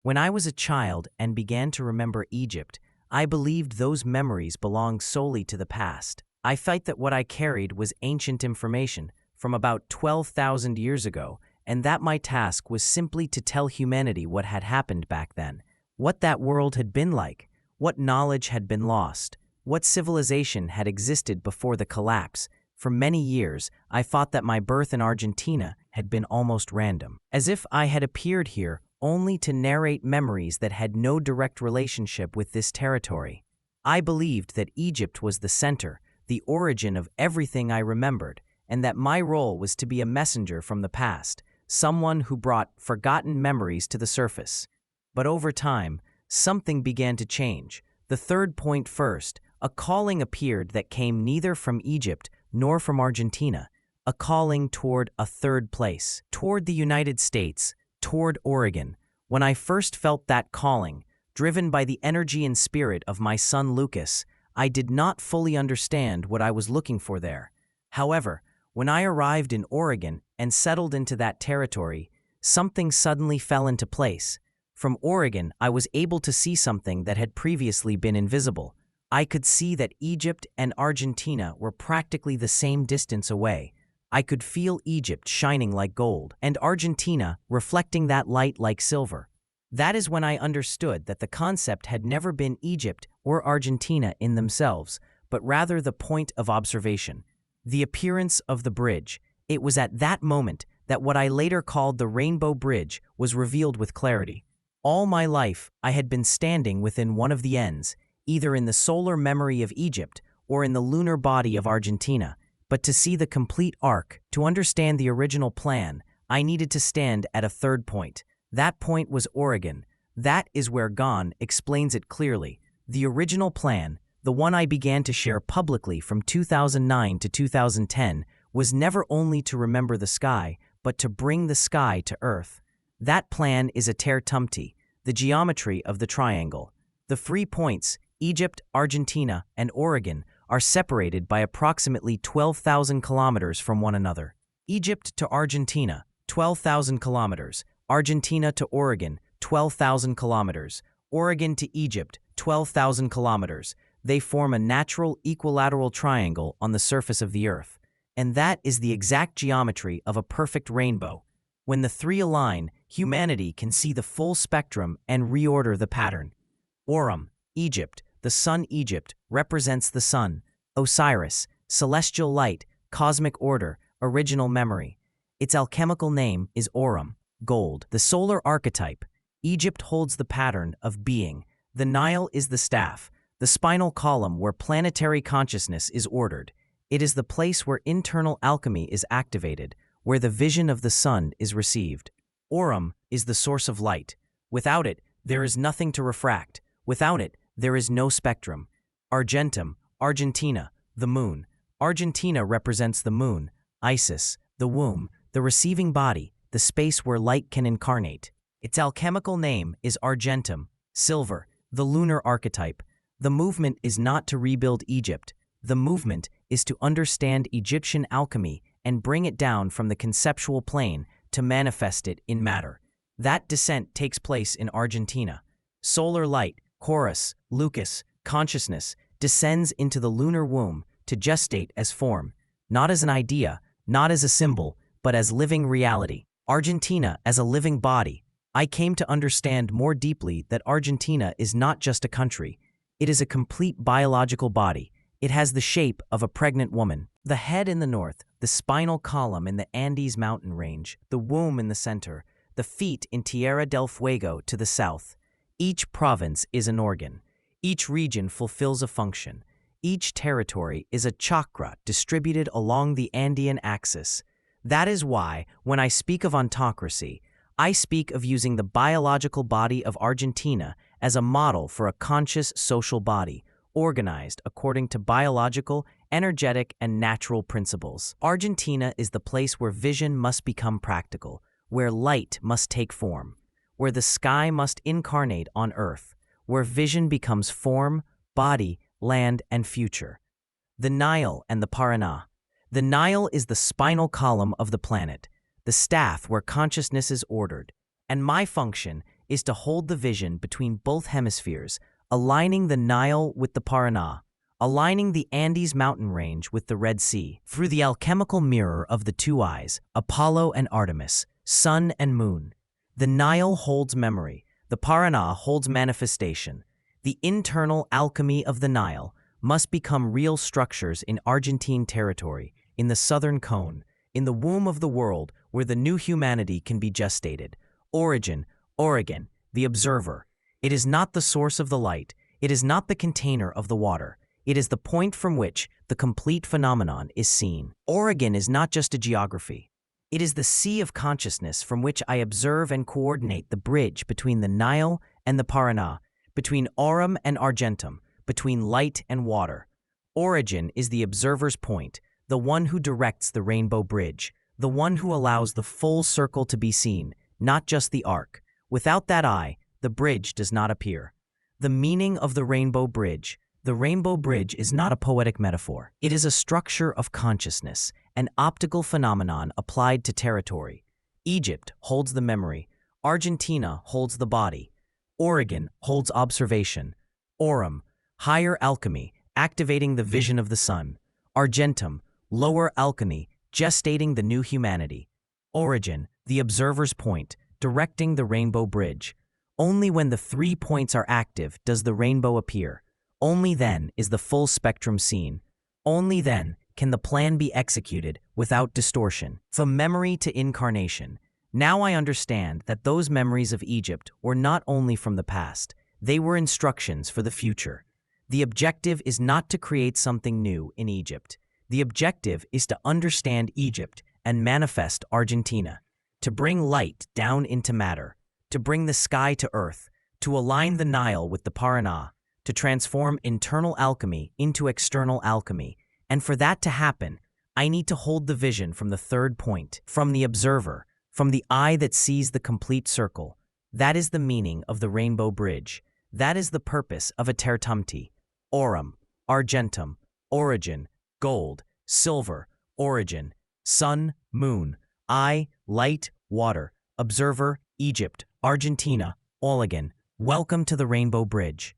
When I was a child and began to remember Egypt, I believed those memories belonged solely to the past. I felt that what I carried was ancient information from about 12,000 years ago, and that my task was simply to tell humanity what had happened back then, what that world had been like, what knowledge had been lost, what civilization had existed before the collapse. For many years, I thought that my birth in Argentina had been almost random, as if I had appeared here only to narrate memories that had no direct relationship with this territory. I believed that Egypt was the center, the origin of everything I remembered, and that my role was to be a messenger from the past, someone who brought forgotten memories to the surface. But over time, something began to change. The third point first, a calling appeared that came neither from Egypt nor from Argentina, a calling toward a third place, toward the United States, toward Oregon. When I first felt that calling, driven by the energy and spirit of my son Lucas, I did not fully understand what I was looking for there. However, when I arrived in Oregon and settled into that territory, something suddenly fell into place. From Oregon, I was able to see something that had previously been invisible. I could see that Egypt and Argentina were practically the same distance away. I could feel Egypt shining like gold, and Argentina reflecting that light like silver. That is when I understood that the concept had never been Egypt or Argentina in themselves, but rather the point of observation, the appearance of the bridge. It was at that moment that what I later called the Rainbow Bridge was revealed with clarity. All my life, I had been standing within one of the ends, either in the solar memory of Egypt or in the lunar body of Argentina. But to see the complete arc, to understand the original plan, I needed to stand at a third point. That point was Oregon. That is where Gon explains it clearly. The original plan, the one I began to share publicly from 2009 to 2010, was never only to remember the sky, but to bring the sky to Earth. That plan is a terre tumti, the geometry of the triangle. The 3 points, Egypt, Argentina, and Oregon, are separated by approximately 12,000 kilometers from one another. Egypt to Argentina, 12,000 kilometers. Argentina to Oregon, 12,000 kilometers. Oregon to Egypt, 12,000 kilometers. They form a natural equilateral triangle on the surface of the Earth. And that is the exact geometry of a perfect rainbow. When the 3 align, humanity can see the full spectrum and reorder the pattern. Orem, Egypt. The sun Egypt represents the sun, Osiris, celestial light, cosmic order, original memory. Its alchemical name is Orem, gold. The solar archetype, Egypt holds the pattern of being. The Nile is the staff, the spinal column where planetary consciousness is ordered. It is the place where internal alchemy is activated, where the vision of the sun is received. Orem is the source of light. Without it, there is nothing to refract. Without it, there is no spectrum. Argentum, Argentina, the moon. Argentina represents the moon, Isis, the womb, the receiving body, the space where light can incarnate. Its alchemical name is Argentum, silver, the lunar archetype. The movement is not to rebuild Egypt. The movement is to understand Egyptian alchemy and bring it down from the conceptual plane to manifest it in matter. That descent takes place in Argentina. Solar light, Chorus, Lucas, consciousness, descends into the lunar womb to gestate as form, not as an idea, not as a symbol, but as living reality. Argentina as a living body. I came to understand more deeply that Argentina is not just a country. It is a complete biological body. It has the shape of a pregnant woman. The head in the north, the spinal column in the Andes mountain range, the womb in the center, the feet in Tierra del Fuego to the south. Each province is an organ. Each region fulfills a function. Each territory is a chakra distributed along the Andean axis. That is why, when I speak of ontocracy, I speak of using the biological body of Argentina as a model for a conscious social body, organized according to biological, energetic, and natural principles. Argentina is the place where vision must become practical, where light must take form, where the sky must incarnate on Earth, where vision becomes form, body, land, and future. The Nile and the Paraná. The Nile is the spinal column of the planet, the staff where consciousness is ordered, and my function is to hold the vision between both hemispheres, aligning the Nile with the Paraná, aligning the Andes mountain range with the Red Sea. Through the alchemical mirror of the two eyes, Apollo and Artemis, sun and moon, the Nile holds memory, the Paraná holds manifestation. The internal alchemy of the Nile must become real structures in Argentine territory, in the southern cone, in the womb of the world where the new humanity can be gestated. Origin, Oregon, the observer. It is not the source of the light, it is not the container of the water. It is the point from which the complete phenomenon is seen. Oregon is not just a geography. It is the sea of consciousness from which I observe and coordinate the bridge between the Nile and the Paraná, between Aurum and Argentum, between light and water. Origin is the observer's point, the one who directs the rainbow bridge, the one who allows the full circle to be seen, not just the arc. Without that eye, the bridge does not appear. The meaning of the rainbow bridge. The rainbow bridge is not a poetic metaphor. It is a structure of consciousness, an optical phenomenon applied to territory. Egypt holds the memory. Argentina holds the body. Oregon holds observation. Aurum, higher alchemy, activating the vision of the sun. Argentum, lower alchemy, gestating the new humanity. Origin, the observer's point, directing the rainbow bridge. Only when the 3 points are active does the rainbow appear. Only then is the full spectrum seen. Only then can the plan be executed without distortion. From memory to incarnation. Now I understand that those memories of Egypt were not only from the past, they were instructions for the future. The objective is not to create something new in Egypt. The objective is to understand Egypt and manifest Argentina, to bring light down into matter, to bring the sky to earth, to align the Nile with the Paraná, to transform internal alchemy into external alchemy. And for that to happen, I need to hold the vision from the third point, from the observer, from the eye that sees the complete circle. That is the meaning of the rainbow bridge. That is the purpose of a tertumti. Aurum, Argentum, origin, gold, silver, origin, sun, moon, eye, light, water, observer, Egypt, Argentina, Oregon. Welcome to the rainbow bridge.